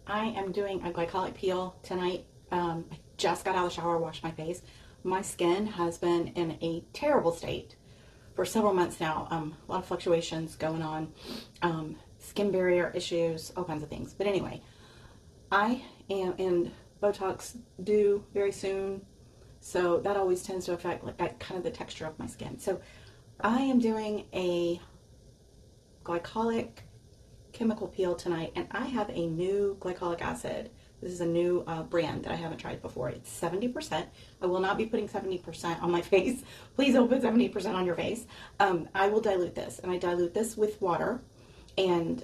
I am doing a glycolic peel tonight. I just got out of the shower, washed my face. My skin has been in a terrible state for several months now. A lot of fluctuations going on, skin barrier issues, all kinds of things. But anyway, I am in Botox due very soon, so that always tends to affect kind of the texture of my skin. So I am doing a glycolic chemical peel tonight, and I have a new glycolic acid. This is a new brand that I haven't tried before. It's 70%. I will not be putting 70% on my face. Please don't put 70% on your face. I will dilute this, and I dilute this with water, and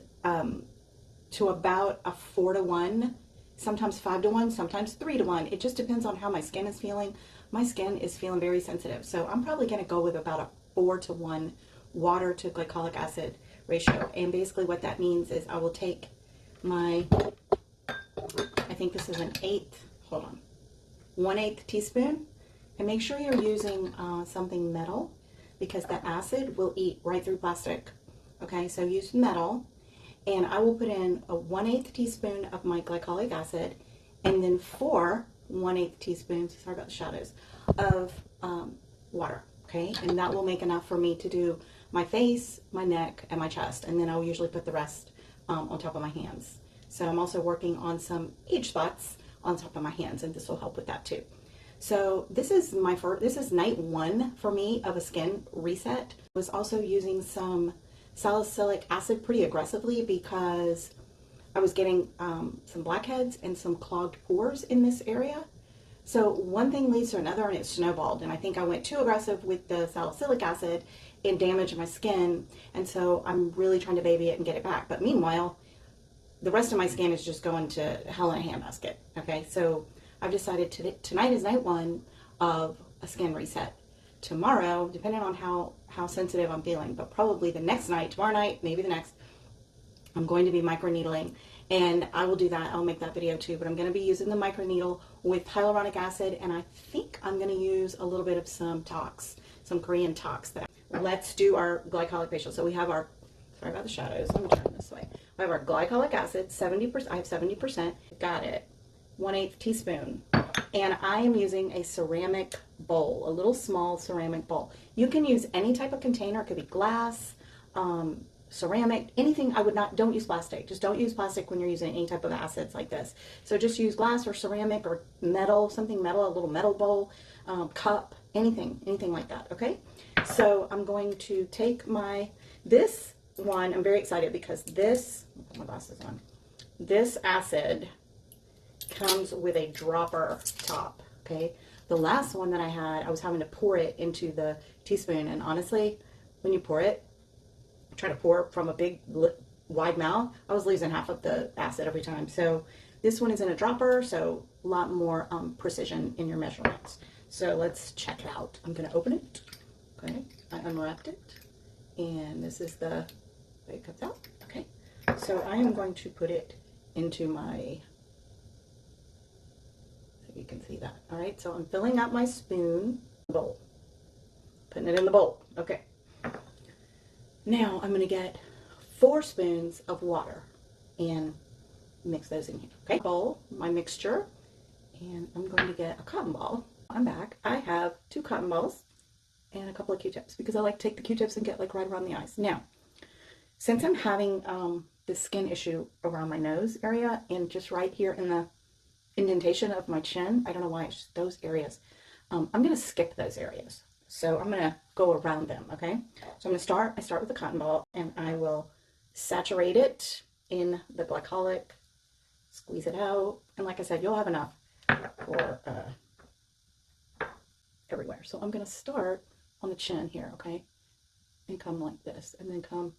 to about a 4-to-1, sometimes 5-to-1, sometimes 3-to-1. It just depends on how my skin is feeling. My skin is feeling very sensitive, so I'm probably going to go with about a 4-to-1 water to glycolic acid ratio. And basically what that means is I will take my, I think this is an 1/8 teaspoon, and make sure you're using something metal, because the acid will eat right through plastic. Okay, so use metal, and I will put in a 1/8 teaspoon of my glycolic acid, and then 4 1/8 teaspoons, sorry about the shadows, of water. Okay, and that will make enough for me to do my face, my neck, and my chest, and then I'll usually put the rest on top of my hands. So I'm also working on some age spots on top of my hands, and this will help with that too. So this is night 1 for me of a skin reset. I was also using some salicylic acid pretty aggressively because I was getting some blackheads and some clogged pores in this area. So one thing leads to another, and it snowballed, and I think I went too aggressive with the salicylic acid and damaged my skin, and so I'm really trying to baby it and get it back. But meanwhile, the rest of my skin is just going to hell in a handbasket. Okay, so I've decided tonight is night 1 of a skin reset. Tomorrow, depending on how sensitive I'm feeling, but probably the next night, tomorrow night, maybe the next, I'm going to be microneedling, and I will do that. I'll make that video too, but I'm going to be using the microneedle with hyaluronic acid, and I think I'm going to use a little bit of some Korean tox. Let's do our glycolic facial. So we have our, sorry about the shadows, let me turn this way. I have our glycolic acid, 70%, I have 70%, got it, 1/8 teaspoon. And I am using a ceramic bowl, a little small ceramic bowl. You can use any type of container. It could be glass, ceramic, anything. Don't use plastic. Just don't use plastic when you're using any type of acids like this. So just use glass or ceramic or metal, something metal, a little metal bowl, cup, anything like that, okay? So I'm going to take this one, I'm very excited because this, I'll put my glasses on, this acid comes with a dropper top, okay? The last one that I had, I was having to pour it into the teaspoon, and honestly, when you pour it, try to pour from a big wide mouth, I was losing half of the acid every time. So this one is in a dropper, so a lot more precision in your measurements. So let's check it out. I'm going to open it. Okay, I unwrapped it, and this is the way it comes out. Okay, so I am going to put it into my, so you can see that. All right, so I'm filling out my spoon bowl, putting it in the bowl. Okay. Now I'm going to get 4 spoons of water and mix those in here. Okay, bowl, my mixture, and I'm going to get a cotton ball. I'm back. I have 2 cotton balls and a couple of Q-tips because I like to take the Q-tips and get like right around the eyes. Now, since I'm having this skin issue around my nose area and just right here in the indentation of my chin, I don't know why, it's just those areas. I'm going to skip those areas. So I'm going to go around them, okay? So I start with the cotton ball, and I will saturate it in the glycolic, squeeze it out, and like I said, you'll have enough for everywhere. So I'm going to start on the chin here, okay? And come like this, and then come,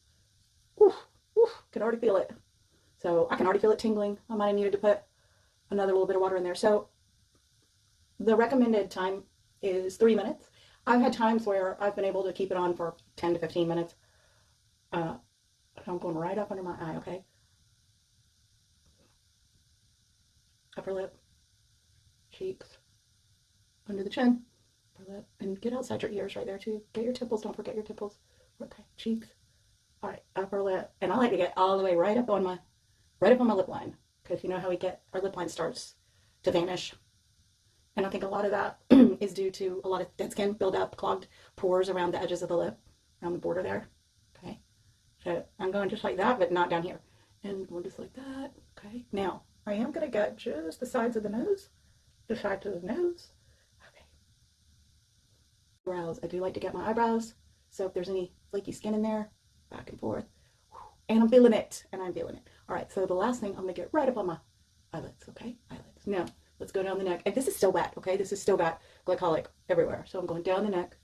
can already feel it. So I can already feel it tingling. I might have needed to put another little bit of water in there. So the recommended time is 3 minutes. I've had times where I've been able to keep it on for 10 to 15 minutes. I'm going right up under my eye, okay? Upper lip, cheeks, under the chin, upper lip, and get outside your ears right there too. Get your temples, don't forget your temples. Okay, cheeks. All right, upper lip, and I like to get all the way right up on my lip line. because you know how our lip line starts to vanish. And I think a lot of that is due to a lot of dead skin buildup, clogged pores around the edges of the lip, around the border there. Okay, so I'm going just like that, but not down here. And going just like that. Okay, now I am going to get just the sides of the nose, the sides of the nose. Okay. Brows. I do like to get my eyebrows. So if there's any flaky skin in there, back and forth. And I'm feeling it. And I'm feeling it. All right, so the last thing, I'm going to get right up on my eyelids. Okay, eyelids. Now, let's go down the neck. And this is still wet, okay? This is still wet. Glycolic everywhere. So I'm going down the neck.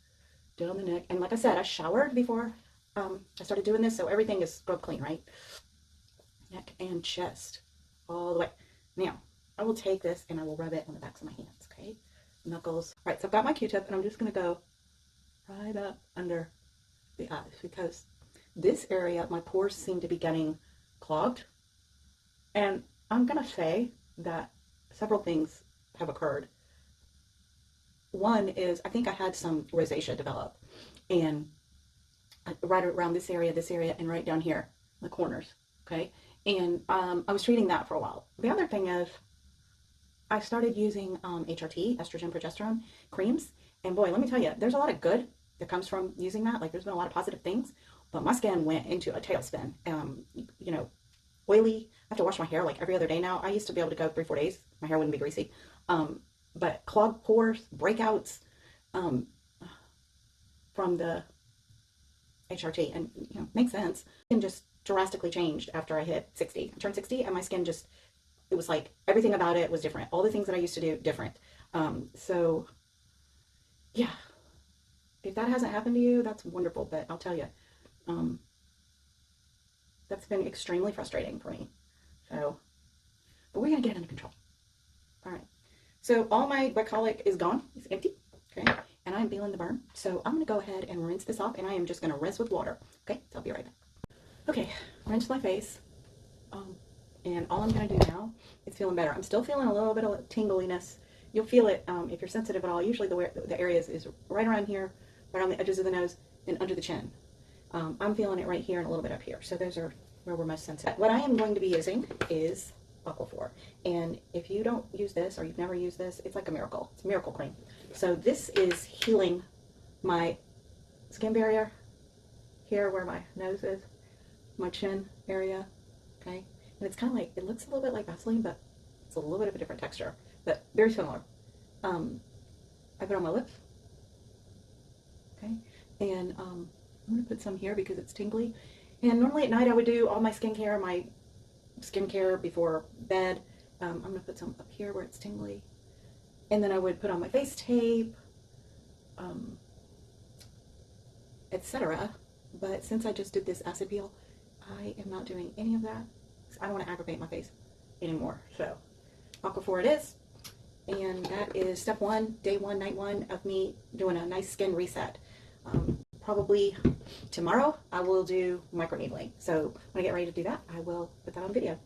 And like I said, I showered before I started doing this, so everything is scrubbed clean, right? Neck and chest. All the way. Now, I will take this and I will rub it on the backs of my hands, okay? Knuckles. All right, so I've got my Q-tip, and I'm just going to go right up under the eyes, because this area, my pores seem to be getting clogged. And I'm going to say that several things have occurred. One is, I think I had some rosacea develop, and right around this area, and right down here, the corners, okay? And I was treating that for a while. The other thing is, I started using HRT, estrogen, progesterone creams, and boy, let me tell you, there's a lot of good that comes from using that. Like, there's been a lot of positive things, but my skin went into a tailspin. You know, oily. I have to wash my hair like every other day now. I used to be able to go 3-4 days. My hair wouldn't be greasy. But clogged pores, breakouts from the HRT, and you know, makes sense. And just drastically changed after I hit 60. I turned 60, and my skin just, it was like everything about it was different. All the things that I used to do, different. So yeah, if that hasn't happened to you, that's wonderful. But I'll tell you, that's been extremely frustrating for me. So, but we're gonna get it under control. All right. So all my glycolic is gone. It's empty. Okay. And I'm feeling the burn. So I'm gonna go ahead and rinse this off, and I am just gonna rinse with water. Okay. So I'll be right back. Okay. Rinse my face. And all I'm gonna do now is feeling better. I'm still feeling a little bit of tingliness. You'll feel it if you're sensitive at all. Usually the areas is right around here, right on the edges of the nose, and under the chin. I'm feeling it right here and a little bit up here. So those are where we're most sensitive. What I am going to be using is Aquaphor. And if you don't use this, or you've never used this, it's like a miracle. It's a miracle cream. So this is healing my skin barrier here where my nose is, my chin area, okay? And it's kind of like, it looks a little bit like Vaseline, but it's a little bit of a different texture, but very similar. I put it on my lips, okay? And I'm going to put some here because it's tingly. And normally at night I would do all my skincare before bed. I'm going to put some up here where it's tingly. And then I would put on my face tape, etc. But since I just did this acid peel, I am not doing any of that. I don't want to aggravate my face anymore. So Aquaphor it is. And that is step 1, day 1, night 1 of me doing a nice skin reset. Probably tomorrow I will do microneedling. So when I get ready to do that, I will put that on video.